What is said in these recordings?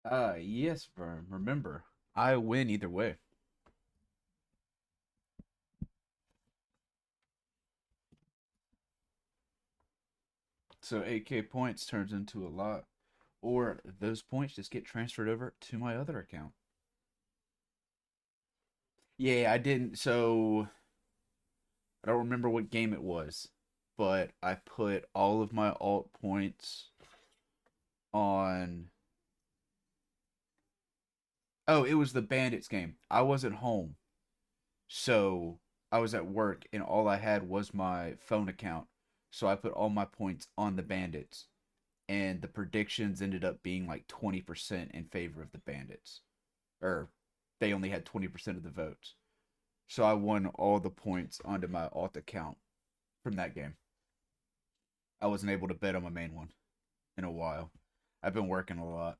Yes, Vern. Remember, I win either way. So 8K points turns into a lot. Or those points just get transferred over to my other account. Yeah, I didn't. So I don't remember what game it was, but I put all of my alt points on. Oh, it was the Bandits game. I wasn't home. So I was at work and all I had was my phone account. So I put all my points on the Bandits. And the predictions ended up being like 20% in favor of the Bandits. Or they only had 20% of the votes. So I won all the points onto my alt account from that game. I wasn't able to bet on my main one in a while. I've been working a lot.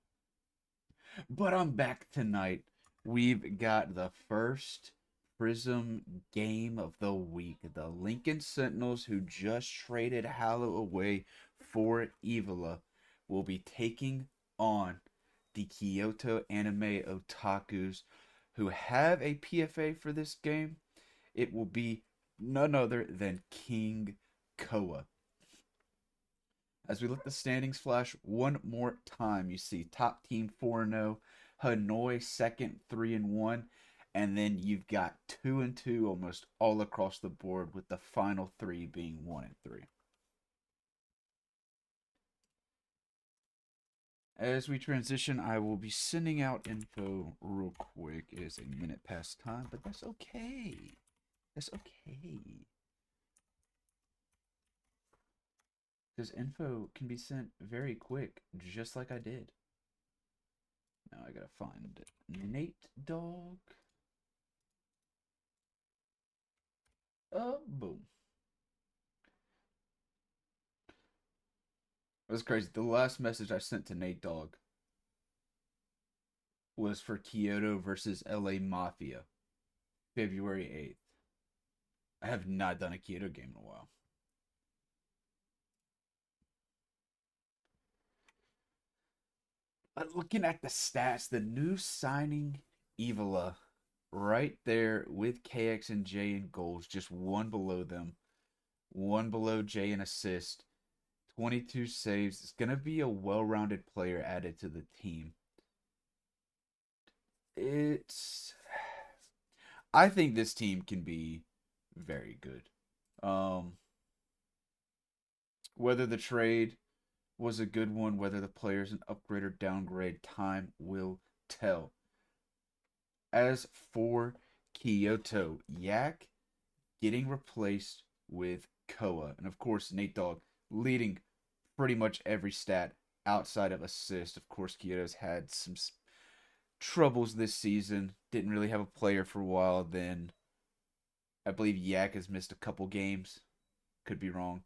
But I'm back tonight. We've got the first Prism game of the week. The Lincoln Sentinels, who just traded Hallow away for Evola, will be taking on the Kyoto anime otakus, who have a PFA for this game. It will be none other than King Koa. As we let the standings flash one more time, you see top team 4-0, Hanoi second 3-1, and then you've got 2-2 almost all across the board, with the final three being 1-3. As we transition, I will be sending out info real quick. It is a minute past time, but that's okay. That's okay. Because info can be sent very quick, just like I did. Now I gotta find Nate Dog. Boom. It was crazy. The last message I sent to Nate Dog was for Kyoto versus LA Mafia, February 8th. I have not done a Kyoto game in a while. But looking at the stats, the new signing Evola right there with KX and J in goals, just one below them, one below J in assist, 22 saves. It's going to be a well rounded player added to the team. It's. I think this team can be very good. Um, whether the trade was a good one, whether the player's an upgrade or downgrade, time will tell. As for Kyoto, Yak getting replaced with Koa. And of course, Nate Dogg leading pretty much every stat outside of assist. Of course, Kyoto's had some troubles this season. Didn't really have a player for a while. Then I believe Yak has missed a couple games. Could be wrong.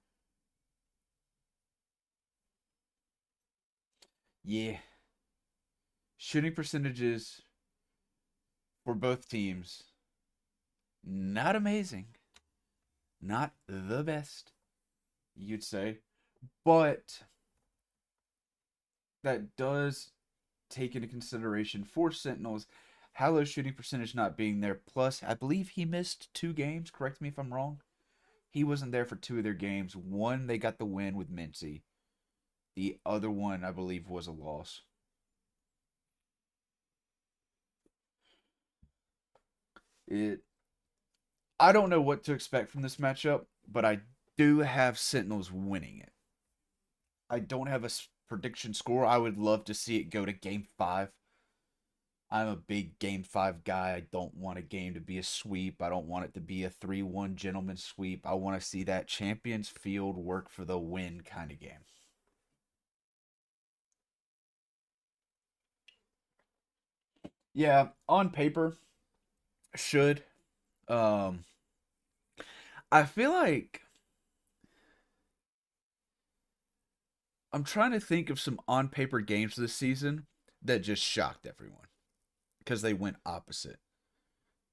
Yeah. Shooting percentages for both teams, not amazing. Not the best, you'd say. But that does take into consideration for Sentinels Hallow's shooting percentage not being there. Plus, I believe he missed 2 games. Correct me if I'm wrong. He wasn't there for 2 of their games. One, they got the win with Mincy. The other one, I believe, was a loss. It. I don't know what to expect from this matchup, but I do have Sentinels winning it. I don't have a prediction score. I would love to see it go to game 5. I'm a big game 5 guy. I don't want a game to be a sweep. I don't want it to be a 3-1 gentleman sweep. I want to see that Champions Field work for the win kind of game. Yeah, on paper, should. Um, I feel like I'm trying to think of some on paper games this season that just shocked everyone because they went opposite.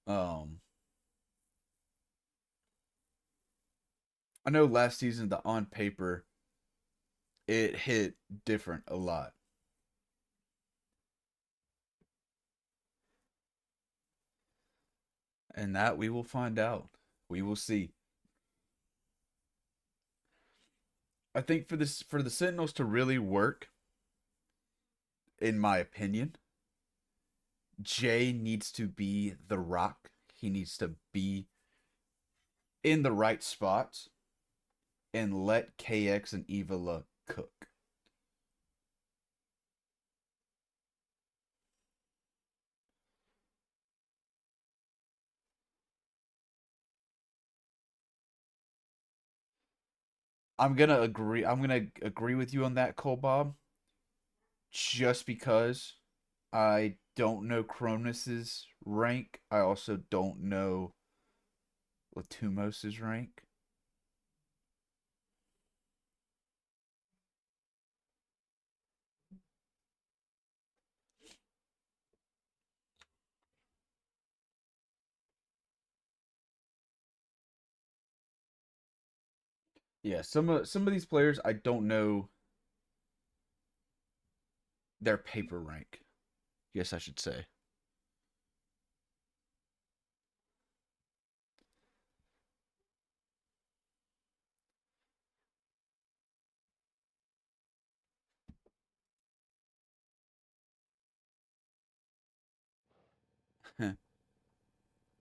Um, I know last season the on paper it hit different a lot. And that we will find out. We will see. I think for the Sentinels to really work, in my opinion, Jay needs to be the rock. He needs to be in the right spots and let KX and Evala cook. I'm gonna agree with you on that, Cole Bob. Just because I don't know Cronus's rank, I also don't know Latumos's rank. Yeah, some of these players I don't know their paper rank. Yes, I should say.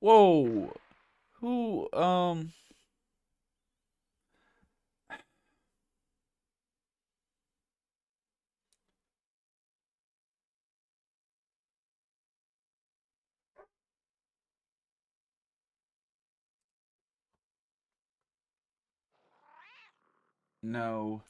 Whoa, who no.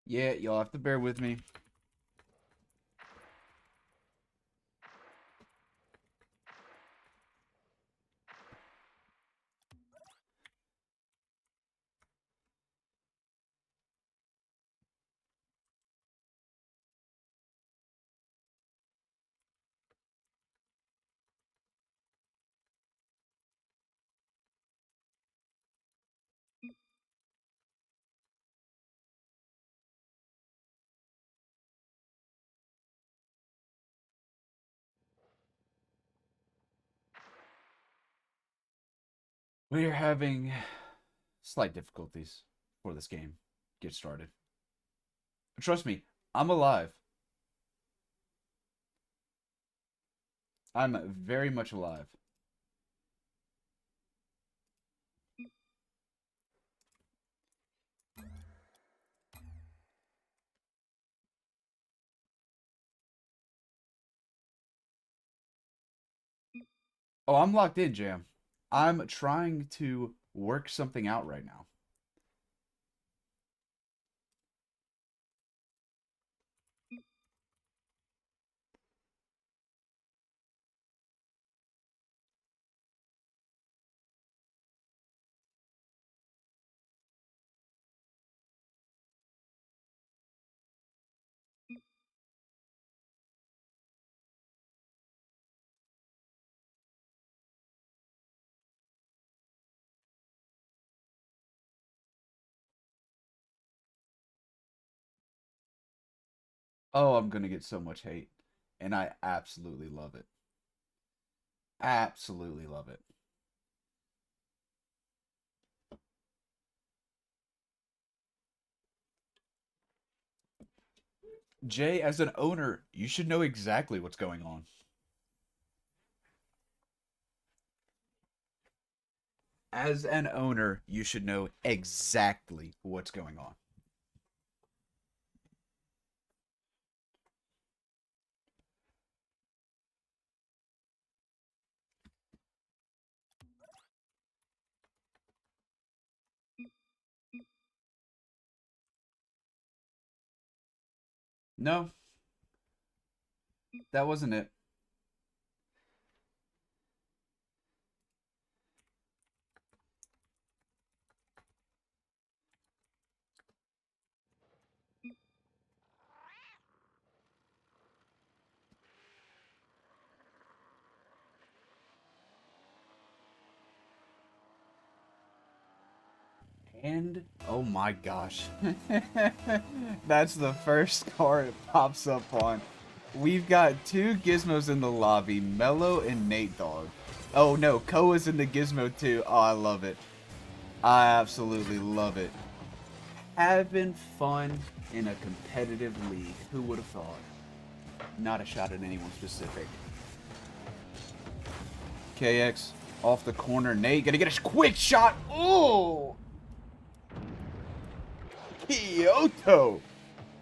Yeah, y'all have to bear with me. We are having slight difficulties for this game get started. Trust me, I'm alive. I'm very much alive. Oh, I'm locked in, Jam. I'm trying to work something out right now. Oh, I'm gonna get so much hate. And I absolutely love it. Absolutely love it. Jay, as an owner, you should know exactly what's going on. As an owner, you should know exactly what's going on. No, that wasn't it. And, oh my gosh. That's the first card it pops up on. We've got two gizmos in the lobby, Mello and Nate Dogg. Oh no, Koa's in the gizmo too. Oh, I love it. I absolutely love it. Having fun in a competitive league. Who would have thought? Not a shot at anyone specific. KX off the corner. Nate gonna get a quick shot. Oh! Kyoto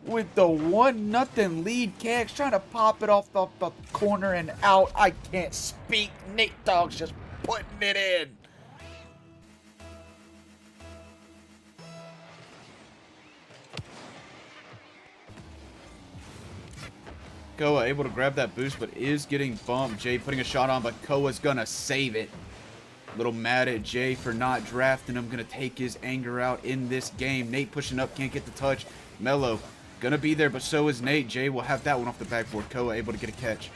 with the 1-0 lead. KX trying to pop it off the corner and out. I can't speak. Nate Dogg's just putting it in. Koa able to grab that boost, but is getting bumped. Jay putting a shot on, but Koa's gonna save it. Little mad at Jay for not drafting him. Gonna take his anger out in this game. Nate pushing up, can't get the touch. Mello gonna be there, but so is Nate. Jay will have that one off the backboard. Koa able to get a catch.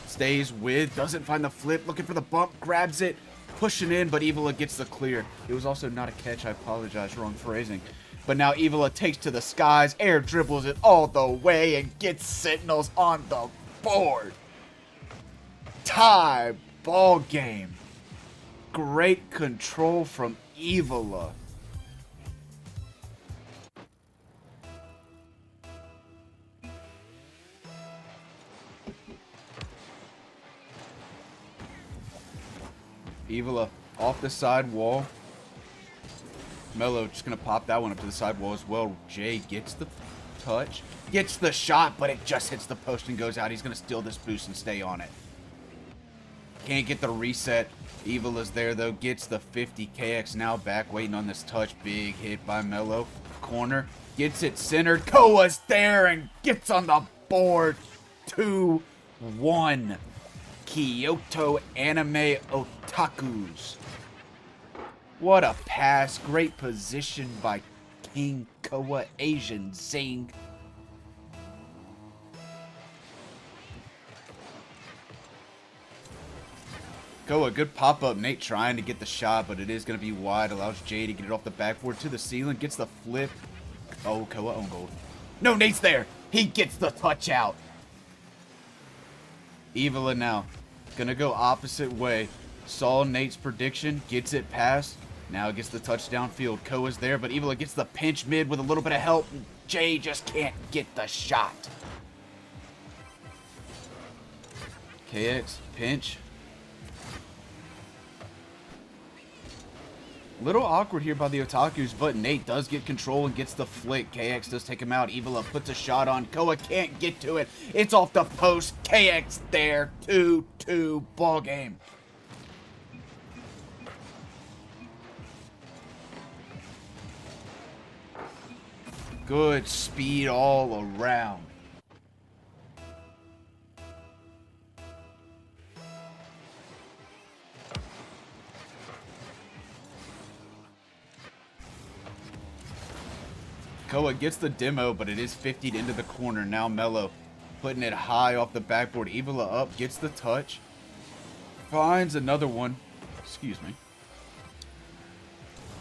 Stays with, doesn't find the flip, looking for the bump, grabs it, pushing in, but Evola gets the clear. It was also not a catch, I apologize, wrong phrasing. But now Evola takes to the skies, air dribbles it all the way, and gets Sentinels on the board. Tie ball game. Great control from Evola. Evola off the side wall. Mello just going to pop that one up to the side wall as well. Jay gets the touch. Gets the shot, but it just hits the post and goes out. He's going to steal this boost and stay on it. Can't get the reset. Evola's there, though. Gets the 50. KX now back, waiting on this touch. Big hit by Mello. Corner. Gets it centered. Koa's there and gets on the board. 2-1. Kyoto Anime Otakus. What a pass. Great position by King Koa Asian Zing. Koa, good pop-up. Nate trying to get the shot, but it is going to be wide. Allows Jay to get it off the backboard to the ceiling. Gets the flip. Oh, Koa own goal. No, Nate's there. He gets the touch out. Evola now. Gonna go opposite way. Saw Nate's prediction. Gets it past. Now gets the touchdown field. Koa's there, but Evola gets the pinch mid with a little bit of help. Jay just can't get the shot. KX, pinch. Little awkward here by the Otakus, but Nate does get control and gets the flick. KX does take him out. Evola puts a shot on. Koa can't get to it. It's off the post. KX there. 2-2 ball game. Good speed all around. Koa gets the demo, but it is 50'd into the corner. Now Mello putting it high off the backboard. Evola up, gets the touch. Finds another one. Excuse me.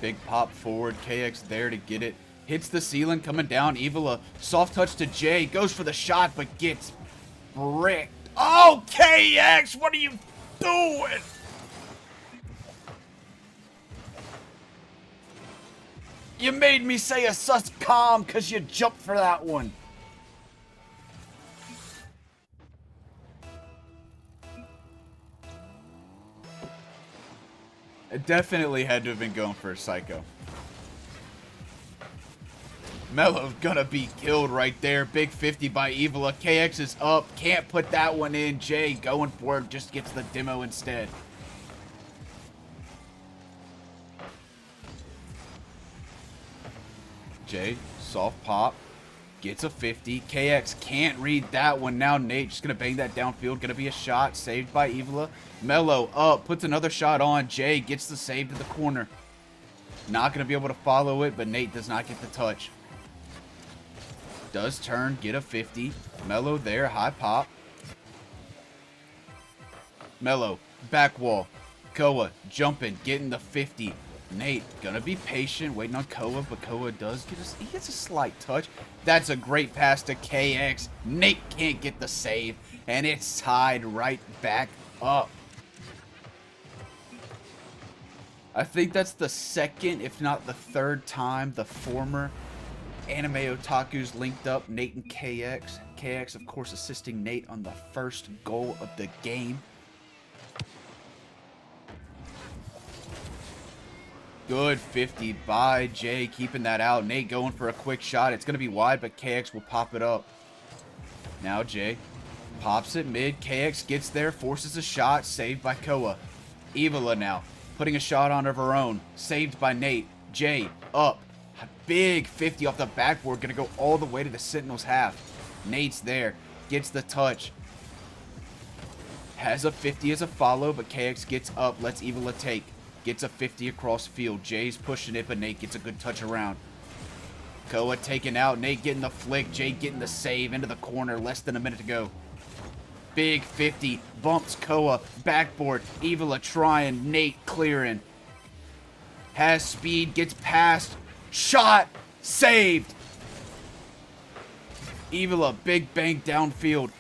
Big pop forward. KX there to get it. Hits the ceiling, coming down. Evola, soft touch to Jay. Goes for the shot, but gets bricked. Oh, KX, what are you doing? You made me say a sus calm because you jumped for that one. It definitely had to have been going for a psycho. Mello's gonna be killed right there. Big 50 by Evola. KX is up. Can't put that one in. Jay going for it. Just gets the demo instead. Jay, soft pop. Gets a 50. KX can't read that one. Now Nate just gonna bang that downfield. Gonna be a shot. Saved by Evola. Mello up. Puts another shot on. Jay gets the save to the corner. Not gonna be able to follow it, but Nate does not get the touch. Does turn, get a 50. Mello there, high pop. Mello, back wall. Koa, jumping, getting the 50. Nate gonna be patient, waiting on Koa, but Koa does get he gets a slight touch. That's a great pass to KX. Nate can't get the save, and it's tied right back up. I think that's the second, if not the third time the former anime otakus linked up, Nate and KX. KX, of course, assisting Nate on the first goal of the game. Good 50 by Jay, keeping that out. Nate going for a quick shot. It's going to be wide, but KX will pop it up. Now Jay pops it mid. KX gets there, forces a shot, saved by Koa. Evola now putting a shot on of her own, saved by Nate. Jay up. Big 50 off the backboard, going to go all the way to the Sentinels half. Nate's there, gets the touch. Has a 50 as a follow, but KX gets up, lets Evola take. Gets a 50 across field. Jay's pushing it, but Nate gets a good touch around. Koa taken out. Nate getting the flick. Jay getting the save into the corner. Less than a minute to go. Big 50. Bumps Koa. Backboard. Evola trying. Nate clearing. Has speed. Gets past. Shot. Saved. Evola. Big bang downfield.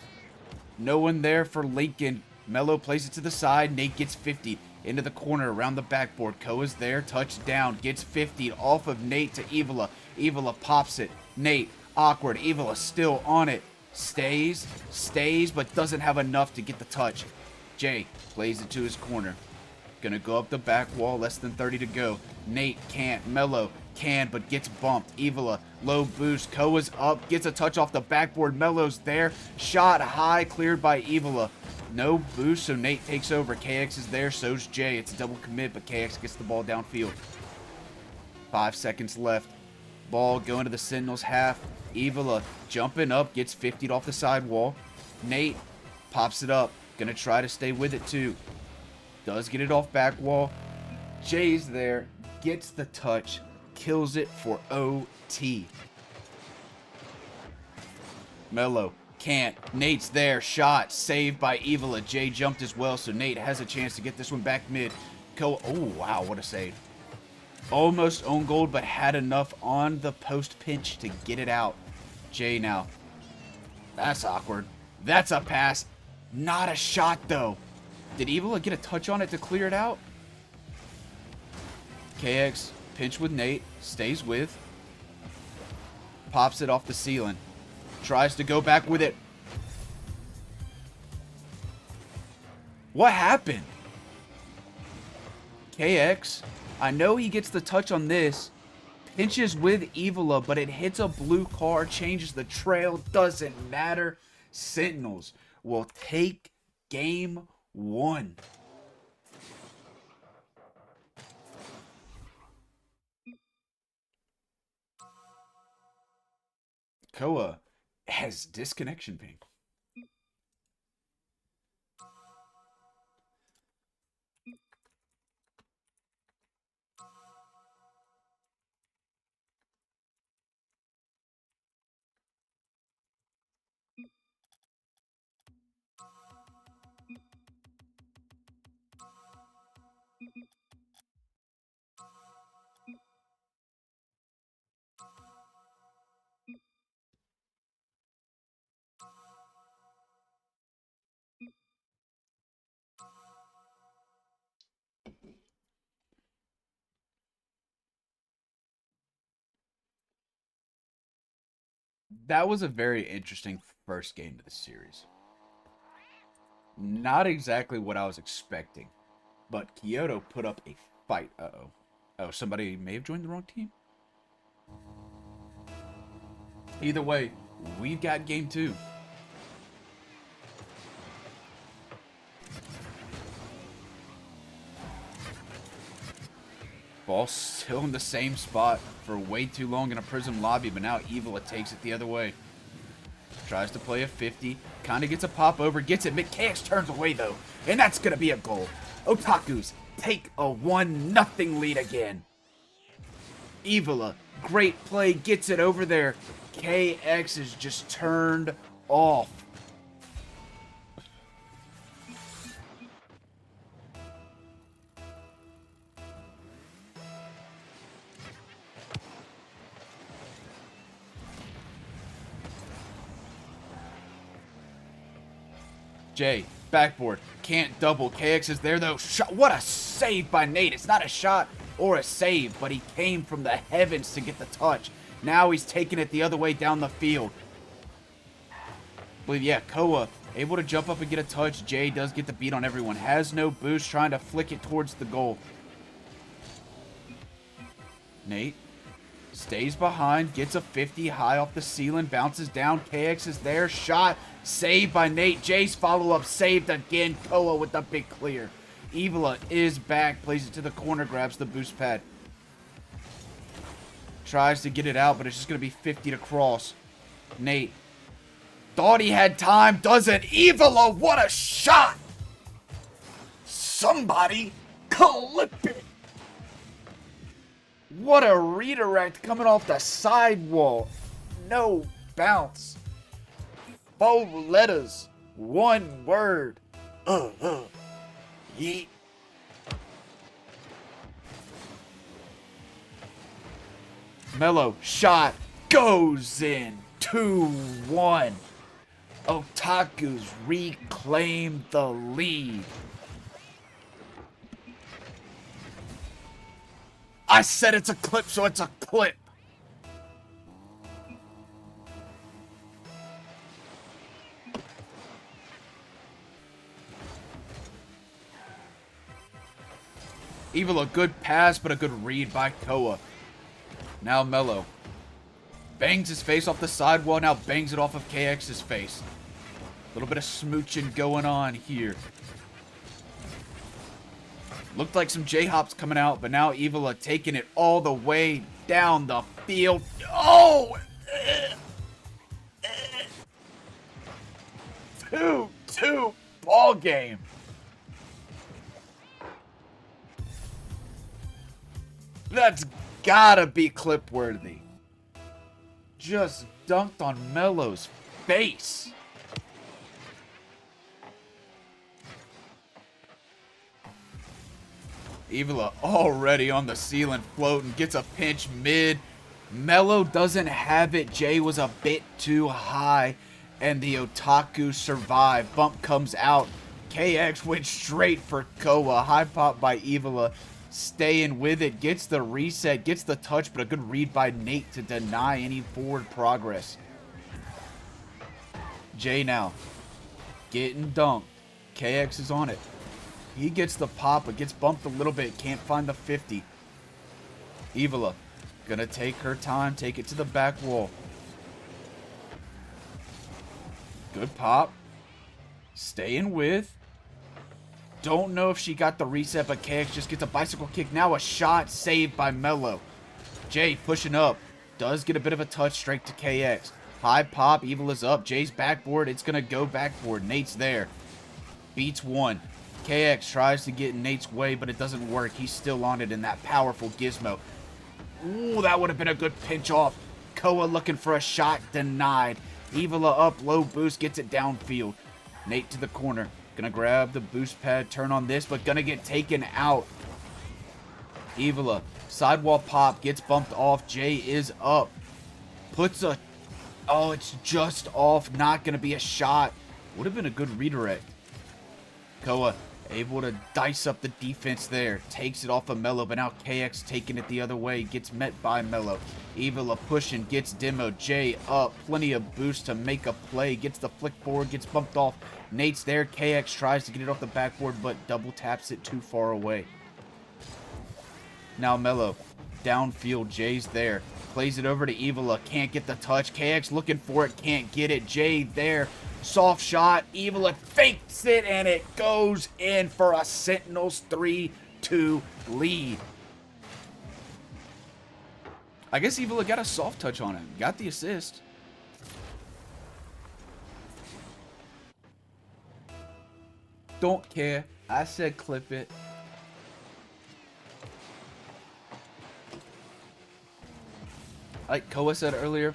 No one there for Lincoln. Mello plays it to the side. Nate gets 50. Into the corner, around the backboard. Koa's there, touchdown, gets 50 off of Nate to Evola. Evola pops it. Nate, awkward. Evola still on it. Stays, but doesn't have enough to get the touch. Jay plays it to his corner. Gonna go up the back wall, less than 30 to go. Nate can't. Mello can, but gets bumped. Evola, low boost. Koa's up, gets a touch off the backboard. Mello's there. Shot high, cleared by Evola. No boost, so Nate takes over. KX is there, so's Jay. It's a double commit, but KX gets the ball downfield. 5 seconds left. Ball going to the Sentinels half. Evola jumping up, gets 50'd off the sidewall. Nate pops it up. Gonna try to stay with it too. Does get it off back wall. Jay's there, gets the touch, kills it for OT. Mello can't. Nate's there. Shot. Saved by Evola. Jay jumped as well, so Nate has a chance to get this one back mid. Oh, wow. What a save. Almost own goal, but had enough on the post pinch to get it out. Jay now. That's awkward. That's a pass. Not a shot, though. Did Evola get a touch on it to clear it out? KX pinch with Nate. Stays with. Pops it off the ceiling. Tries to go back with it. What happened? KX, I know he gets the touch on this. Pinches with Evola, but it hits a blue car, changes the trail, doesn't matter. Sentinels will take game 1. Koa has disconnection ping. That was a very interesting first game to the series. Not exactly what I was expecting, but Kyoto put up a fight. Uh-oh. Oh, somebody may have joined the wrong team. Either way, we've got game 2. Ball still in the same spot for way too long in a Prism lobby, but now Evola takes it the other way. Tries to play a 50. Kind of gets a pop over. Gets it. KX turns away, though. And that's going to be a goal. Otakus take a 1-0 lead again. Evola, great play. Gets it over there. KX is just turned off. Jay, backboard. Can't double. KX is there, though. Shot. What a save by Nate. It's not a shot or a save, but he came from the heavens to get the touch. Now he's taking it the other way down the field. I believe, yeah, Koa able to jump up and get a touch. Jay does get the beat on everyone. Has no boost, trying to flick it towards the goal. Nate stays behind, gets a 50 high off the ceiling, bounces down. KX is there. Shot. Saved by Nate. Jay's follow-up saved again. Koa with the big clear. Evola is back. Plays it to the corner. Grabs the boost pad. Tries to get it out, but it's just going to be 50 to cross. Nate thought he had time. Doesn't. Evola, what a shot! Somebody clip it. What a redirect coming off the sidewall. No bounce. 4 letters. 1 word. Yeet. Mellow shot goes in. 2-1. Otakus reclaim the lead. I said it's a clip, so it's a clip. Even a good pass, but a good read by Koa. Now Mello bangs his face off the sidewall, now bangs it off of KX's face. A little bit of smooching going on here. Looked like some J-hops coming out, but now Evola taking it all the way down the field. Oh! 2-2 ball game. That's gotta be clip worthy. Just dunked on Mello's face. Evola already on the ceiling floating, gets a pinch mid. Mello doesn't have it. Jay was a bit too high, and the Otaku survived. Bump comes out. KX went straight for Koa. High pop by Evola. Staying with it. Gets the reset. Gets the touch, but a good read by Nate to deny any forward progress. Jay now getting dunked. KX is on it. He gets the pop, but gets bumped a little bit. Can't find the 50. Evola gonna take her time. Take it to the back wall. Good pop. Staying with. Don't know if she got the reset, but KX just gets a bicycle kick. Now a shot saved by Mello. Jay pushing up. Does get a bit of a touch straight to KX. High pop. Evola's up. Jay's backboard. It's gonna go backboard. Nate's there. Beats one. KX tries to get in Nate's way, but it doesn't work. He's still on it in that powerful gizmo. Ooh, that would have been a good pinch off. Koa looking for a shot. Denied. Evola up. Low boost. Gets it downfield. Nate to the corner. Gonna grab the boost pad. Turn on this, but gonna get taken out. Evola. Sidewall pop. Gets bumped off. Jay is up. Puts a... Oh, it's just off. Not gonna be a shot. Would have been a good redirect. Koa able to dice up the defense there. Takes it off of Mello, but now KX taking it the other way. Gets met by Mello. Evola pushing, gets demo. Jay up. Plenty of boost to make a play. Gets the flick forward, gets bumped off. Nate's there. KX tries to get it off the backboard, but double taps it too far away. Now Mello. Downfield. Jay's there. Plays it over to Evola. Can't get the touch. KX looking for it. Can't get it. Jay there. Soft shot. Evola fakes it, and it goes in for a Sentinels 3-2 lead. I guess Evola got a soft touch on him. Got the assist. Don't care. I said clip it. Like Koa said earlier,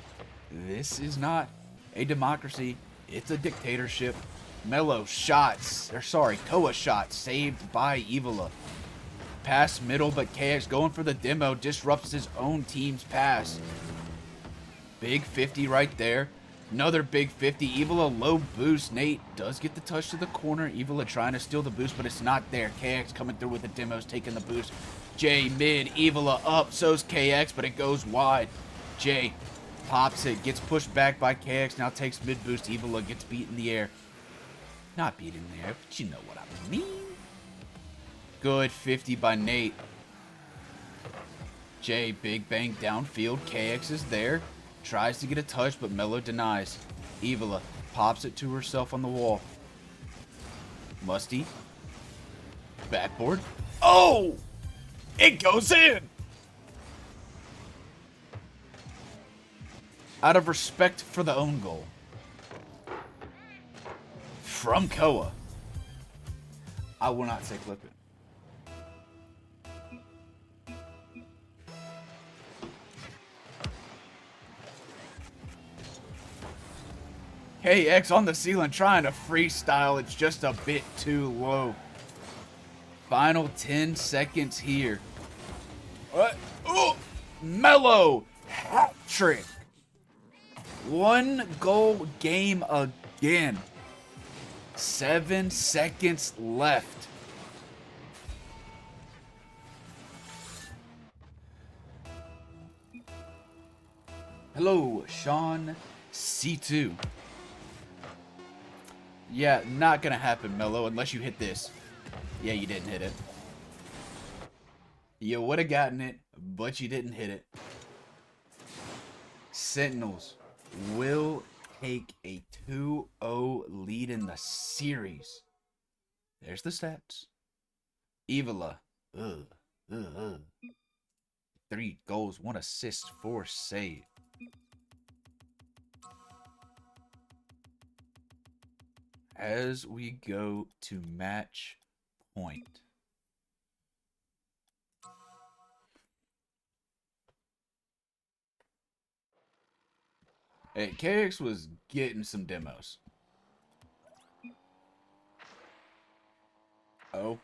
this is not a democracy. It's a dictatorship. Mello shots, Koa shot saved by Evola. Pass middle, but KX going for the demo disrupts his own team's pass. Big 50 right there. Another big 50. Evola low boost. Nate does get the touch to the corner. Evola trying to steal the boost, but it's not there. KX coming through with the demos, taking the boost. Jay mid. Evola up. So's KX, but it goes wide. Jay pops it. Gets pushed back by KX. Now takes mid boost. Evola gets beat in the air. Not beat in the air, but you know what I mean. Good 50 by Nate. Jay, big bang downfield. KX is there. Tries to get a touch, but Mello denies. Evola pops it to herself on the wall. Musty. Backboard. Oh! It goes in! Out of respect for the own goal. From Koa. I will not say clip it. KX on the ceiling trying to freestyle. It's just a bit too low. Final 10 seconds here. What? Oh! Mello! Hat trick. 1 goal game again. 7 seconds left. Hello, Sean C2. Yeah, not gonna happen, Mello, unless you hit this. Yeah, you didn't hit it. You would have gotten it, but you didn't hit it. Sentinels will take a 2-0 lead in the series. There's the stats. Evola. 3 goals, 1 assist, 4 save. As we go to match point. Hey, KX was getting some demos. Oh.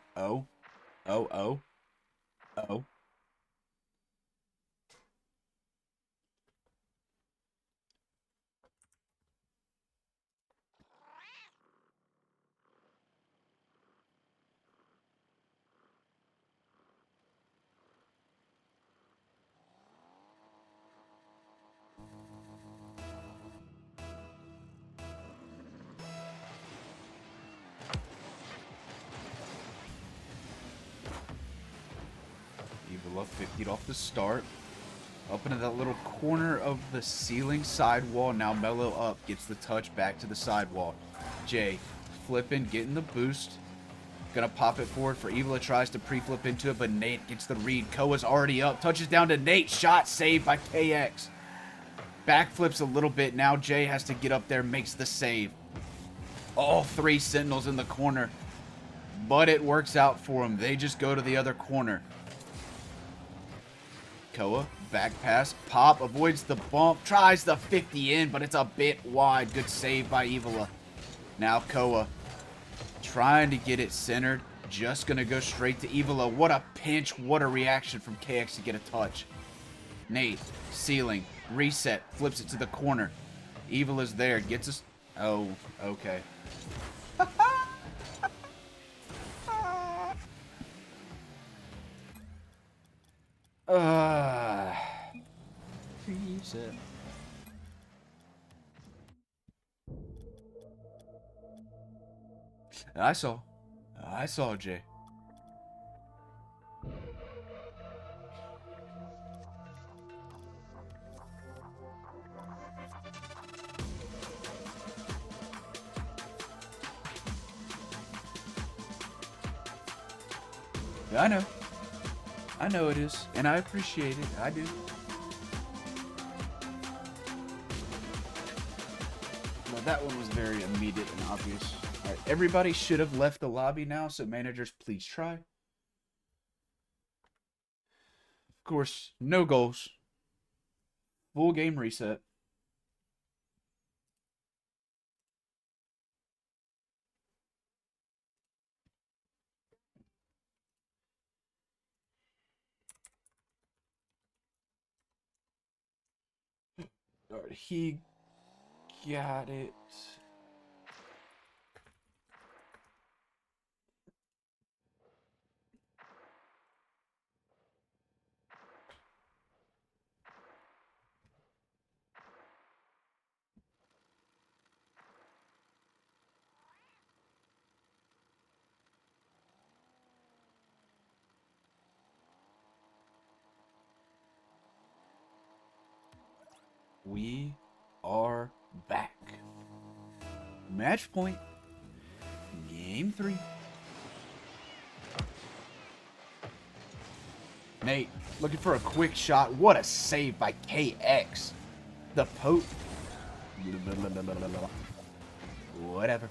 Evola 50'd off the start. Up into that little corner of the ceiling sidewall. Now Mello up. Gets the touch back to the sidewall. Jay flipping, getting the boost. Gonna pop it forward for Evola. Tries to pre-flip into it, but Nate gets the read. Koa's already up. Touches down to Nate. Shot saved by KX. Backflips a little bit. Now Jay has to get up there. Makes the save. All 3 Sentinels in the corner. But it works out for them. They just go to the other corner. Koa, back pass, pop, avoids the bump, tries the 50 in, but it's a bit wide. Good save by Evola. Now Koa, trying to get it centered, just gonna go straight to Evola. What a pinch, what a reaction from KX to get a touch. Nate, ceiling, reset, flips it to the corner. Evola's there, gets us. Oh, okay. Reset. I saw Jay. Yeah, I know. I know it is, and I appreciate it. I do. Well, that one was very immediate and obvious. All right, everybody should have left the lobby now, so managers, please try. Of course, no goals. Full game reset. All right, he got it. We are back. Match point. Game 3. Nate, looking for a quick shot. What a save by KX. The pote. Whatever.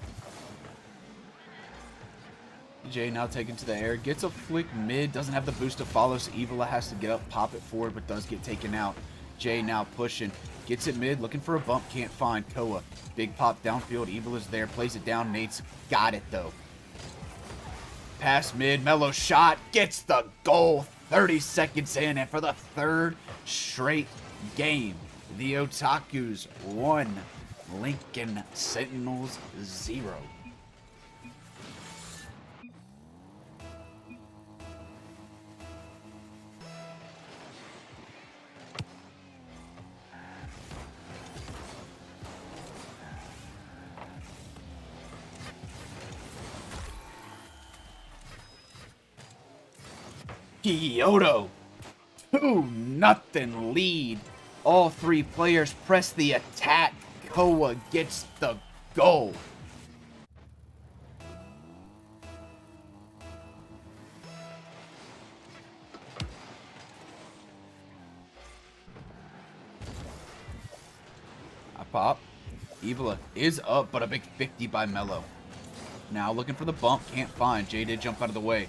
Jay now taken to the air. Gets a flick mid. Doesn't have the boost to follow, so Evola has to get up, pop it forward, but does get taken out. Jay now pushing. Gets it mid. Looking for a bump. Can't find Koa. Big pop downfield. Evola's there. Plays it down. Nate's got it, though. Pass mid. Mellow shot. Gets the goal. 30 seconds in. And for the third straight game, the Otakus 1. Lincoln Sentinels 0. Kyoto, 2-0 lead. All three players press the attack. Koa gets the goal. I pop. Evola is up, but a big 50 by Mello. Now looking for the bump. Can't find. Jay did jump out of the way.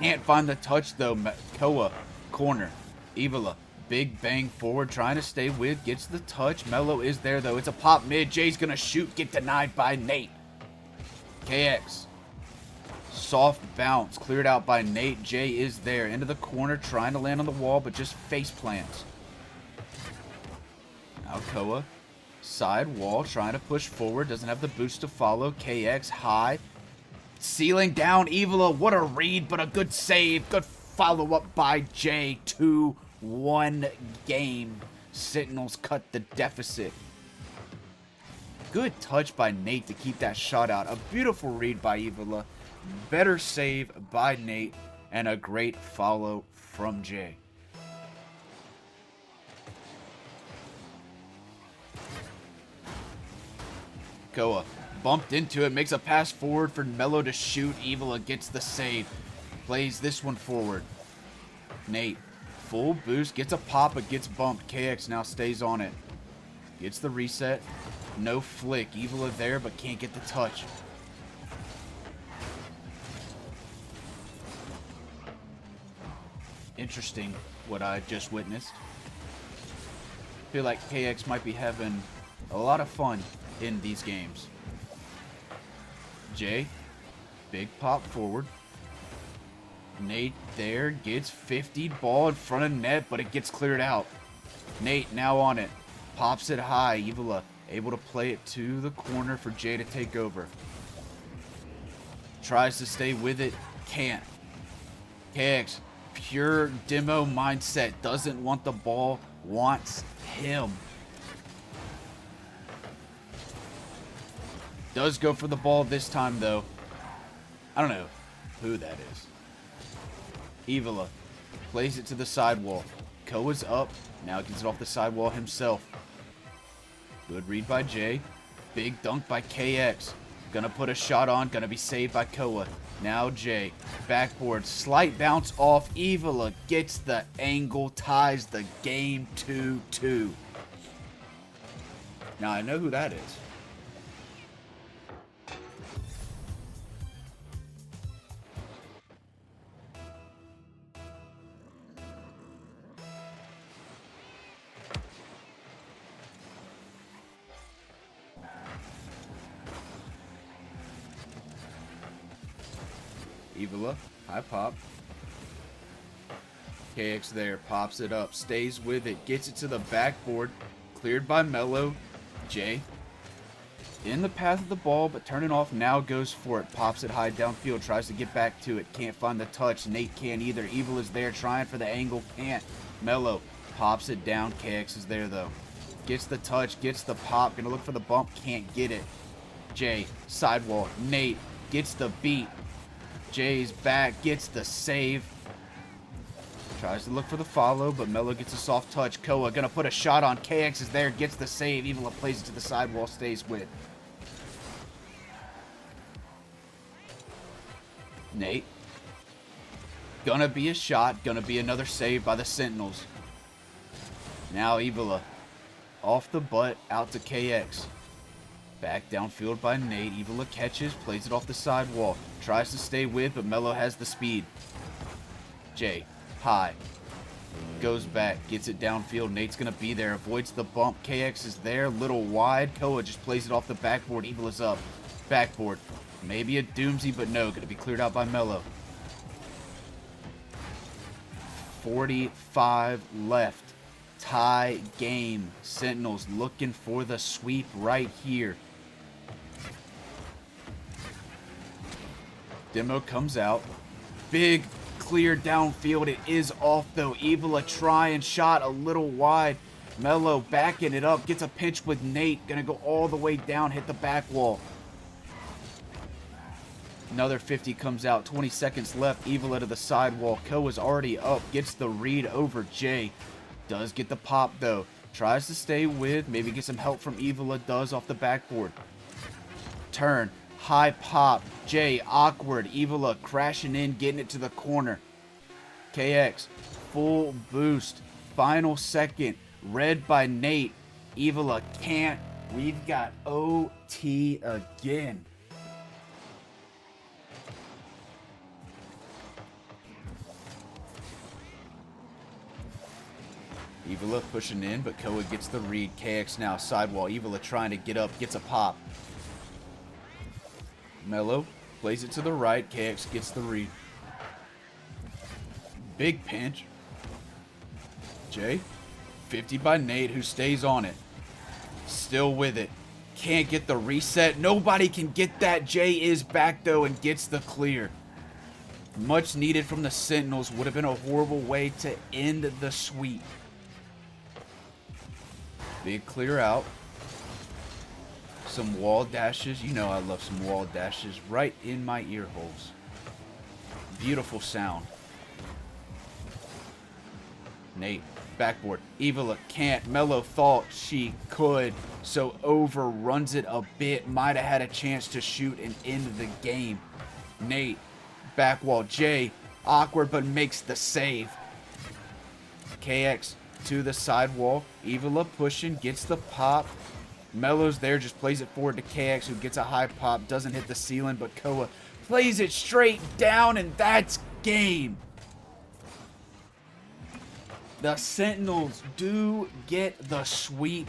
Can't find the touch, though. Koa, corner. Evola, big bang forward, trying to stay with. Gets the touch. Mello is there, though. It's a pop mid. Jay's going to shoot. Get denied by Nate. KX. Soft bounce. Cleared out by Nate. Jay is there. Into the corner, trying to land on the wall, but just face plants. Now Koa. Side wall, trying to push forward. Doesn't have the boost to follow. KX high. Sealing down Evola. What a read, but a good save. Good follow-up by Jay. 2-1 game. Sentinels cut the deficit. Good touch by Nate to keep that shot out. A beautiful read by Evola. Better save by Nate. And a great follow from Jay. Koa bumped into it, makes a pass forward for Mello to shoot. Evola gets the save. Plays this one forward. Nate, full boost, gets a pop, but gets bumped. KX now stays on it. Gets the reset. No flick. Evola there, but can't get the touch. Interesting what I just witnessed. Feel like KX might be having a lot of fun in these games. Jay, big pop forward. Nate there, gets 50, ball in front of net, but it gets cleared out. Nate now on it, pops it high. Evola able to play it to the corner for Jay to take over. Tries to stay with it, can't. KX, pure demo mindset, doesn't want the ball, wants him. Does go for the ball this time, though. I don't know who that is. Evola plays it to the sidewall. Koa's up. Now gets it off the sidewall himself. Good read by Jay. Big dunk by KX. Gonna put a shot on. Gonna be saved by Koa. Now Jay. Backboard. Slight bounce off. Evola gets the angle. Ties the game 2-2. Now I know who that is. Evola, high pop. KX there, pops it up, stays with it, gets it to the backboard. Cleared by Mello. Jay in the path of the ball, but turning off. Now goes for it. Pops it high downfield. Tries to get back to it. Can't find the touch. Nate can't either. Evil is there trying for the angle. Can't. Mello pops it down. KX is there, though. Gets the touch. Gets the pop. Gonna look for the bump. Can't get it. Jay, sidewall. Nate gets the beat. Jay's back. Gets the save. Tries to look for the follow, but Mello gets a soft touch. Koa gonna put a shot on. KX is there. Gets the save. Evil plays it to the sidewall. Stays with. Nate. Gonna be a shot. Gonna be another save by the Sentinels. Now Evila. Off the butt. Out to KX. Back downfield by Nate. Evila catches. Plays it off the sidewall. Tries to stay with, but Mello has the speed. Jay. High. Goes back. Gets it downfield. Nate's gonna be there. Avoids the bump. KX is there. Little wide. Koa just plays it off the backboard. Evil is up. Backboard. Maybe a doozy, but no. Gonna be cleared out by Mello. 45 left. Tie game. Sentinels looking for the sweep right here. Demo comes out. Big clear downfield. It is off though. Evila trying shot a little wide. Mello backing it up. Gets a pinch with Nate. Gonna go all the way down. Hit the back wall. Another 50 comes out. 20 seconds left. Evila to the sidewall. Koa's already up. Gets the read over Jay. Does get the pop though. Tries to stay with. Maybe get some help from Evila. Does off the backboard. Turn. High pop. Jay awkward. Evila crashing in. Getting it to the corner. KX. Full boost. Final second. Read by Nate. Evila can't. We've got OT again. Evila pushing in, but Koa gets the read. KX now sidewall. Evila trying to get up. Gets a pop. Mello plays it to the right. KX gets the read. Big pinch. Jay. 50 by Nate, who stays on it. Still with it. Can't get the reset. Nobody can get that. Jay is back, though, and gets the clear. Much needed from the Sentinels. Would have been a horrible way to end the sweep. Big clear out. Some wall dashes. You know I love some wall dashes right in my ear holes. Beautiful sound. Nate, backboard. Evila can't. Mello thought she could, so overruns it a bit. Might have had a chance to shoot and end the game. Nate, back wall. Jay, awkward but makes the save. KX to the sidewall. Evila pushing, gets the pop. Mello's there, just plays it forward to KX, who gets a high pop, doesn't hit the ceiling, but Koa plays it straight down, and that's game. The Sentinels do get the sweep.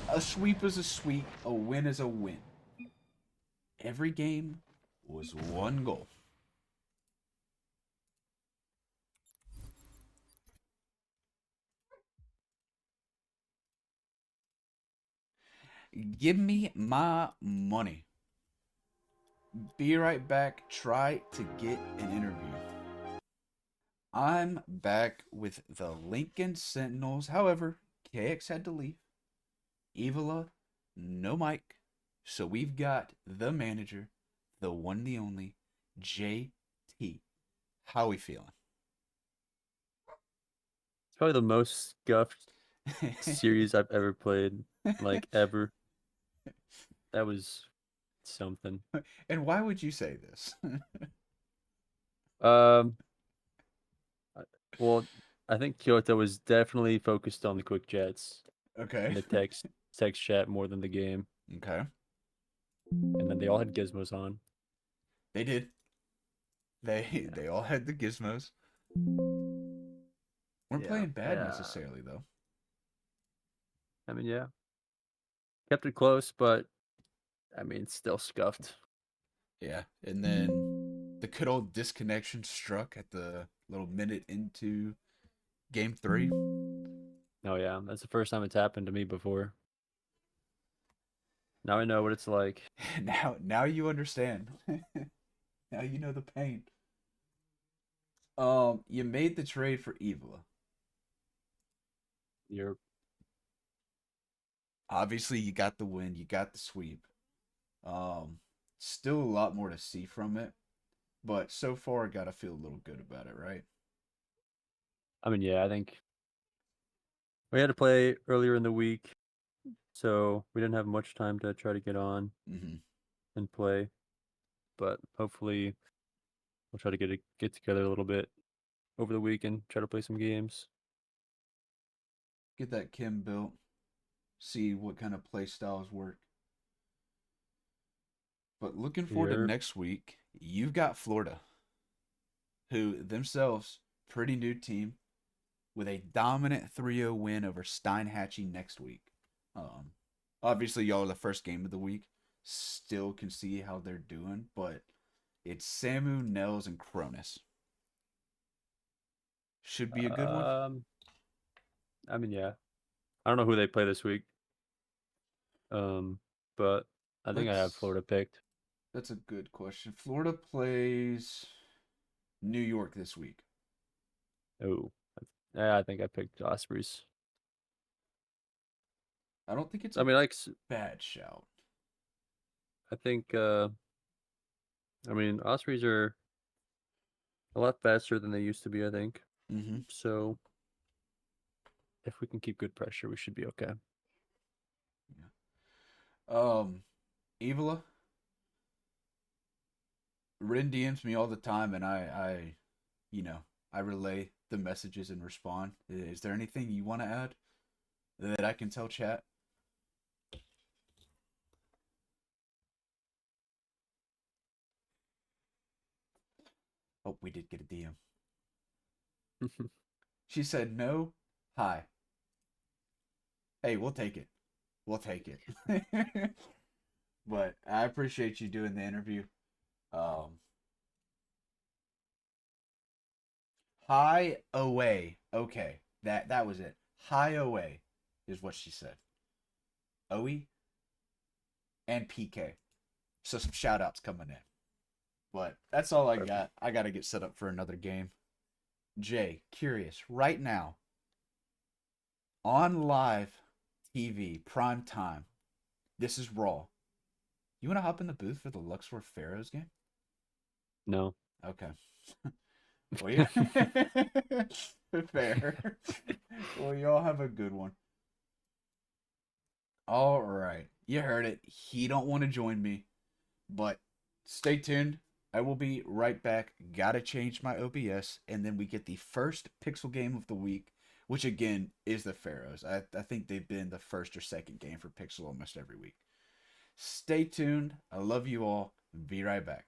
A sweep is a sweep, a win is a win. Every game was one goal. Give me my money. Be right back. Try to get an interview. I'm back with the Lincoln Sentinels. However, KX had to leave. Evila, no mic. So we've got the manager, the one, the only, JT. How we feeling? It's probably the most scuffed series I've ever played, like ever. That was something. And why would you say this? Um, well, I think Kyoto was definitely focused on the quick jets Okay. and the text chat more than the game, Okay. and then they all had gizmos on. They did. They Yeah, they all had the gizmos. Weren't yeah, playing bad yeah. necessarily though. I mean, yeah, kept it close, but I mean, it's still scuffed. Yeah. And then the good old disconnection struck at the little minute into game three. Oh yeah, that's the first time it's happened to me before. Now I know what it's like. Now you understand. Now you know the pain. You made the trade for Evola. You're Obviously, you got the win. You got the sweep. Um, Still a lot more to see from it, but so far, I gotta feel a little good about it, right? I mean, yeah, I think we had to play earlier in the week, so we didn't have much time to try to get on Mm-hmm. and play. But hopefully, we'll try to get together a little bit over the week and try to play some games. Get that Kim built. See what kind of play styles work. But looking forward to You're, next week, you've got Florida, who themselves pretty new team with a dominant 3-0 win over Steinhatchee next week. Um, Obviously, y'all are the first game of the week. Still can see how they're doing, but it's Samu, Nels, and Cronus. Should be a good one. um, I mean, yeah, I don't know who they play this week. Um, but I think I have Let's. Florida picked. That's a good question. Florida plays New York this week. Oh, yeah, I think I picked Ospreys. I don't think it's I a mean, bad shout. I think, I mean, Ospreys are a lot faster than they used to be, I think. Mm-hmm. So if we can keep good pressure, we should be okay. Yeah. Evola, Rin DMs me all the time, and you know, I relay the messages and respond. Is there anything you want to add that I can tell chat? Oh, we did get a DM. She said no. Hi. Hey, we'll take it. We'll take it. But I appreciate you doing the interview. Um, High away. Okay, that was it. High away is what she said. OE and PK. So some shout outs coming in. But that's all I Perfect. got. I got to get set up for another game. Jay, curious, right now, on live TV, prime time, this is Raw. You want to hop in the booth for the Luxor Pharaohs game? No. Okay. Well, yeah. Fair. Well, y'all have a good one. All right. You heard it. He don't want to join me, but stay tuned. I will be right back. Gotta change my OBS, and then we get the first Pixel game of the week, which again is the Pharaohs. I think they've been the first or second game for Pixel almost every week. Stay tuned. I love you all. Be right back.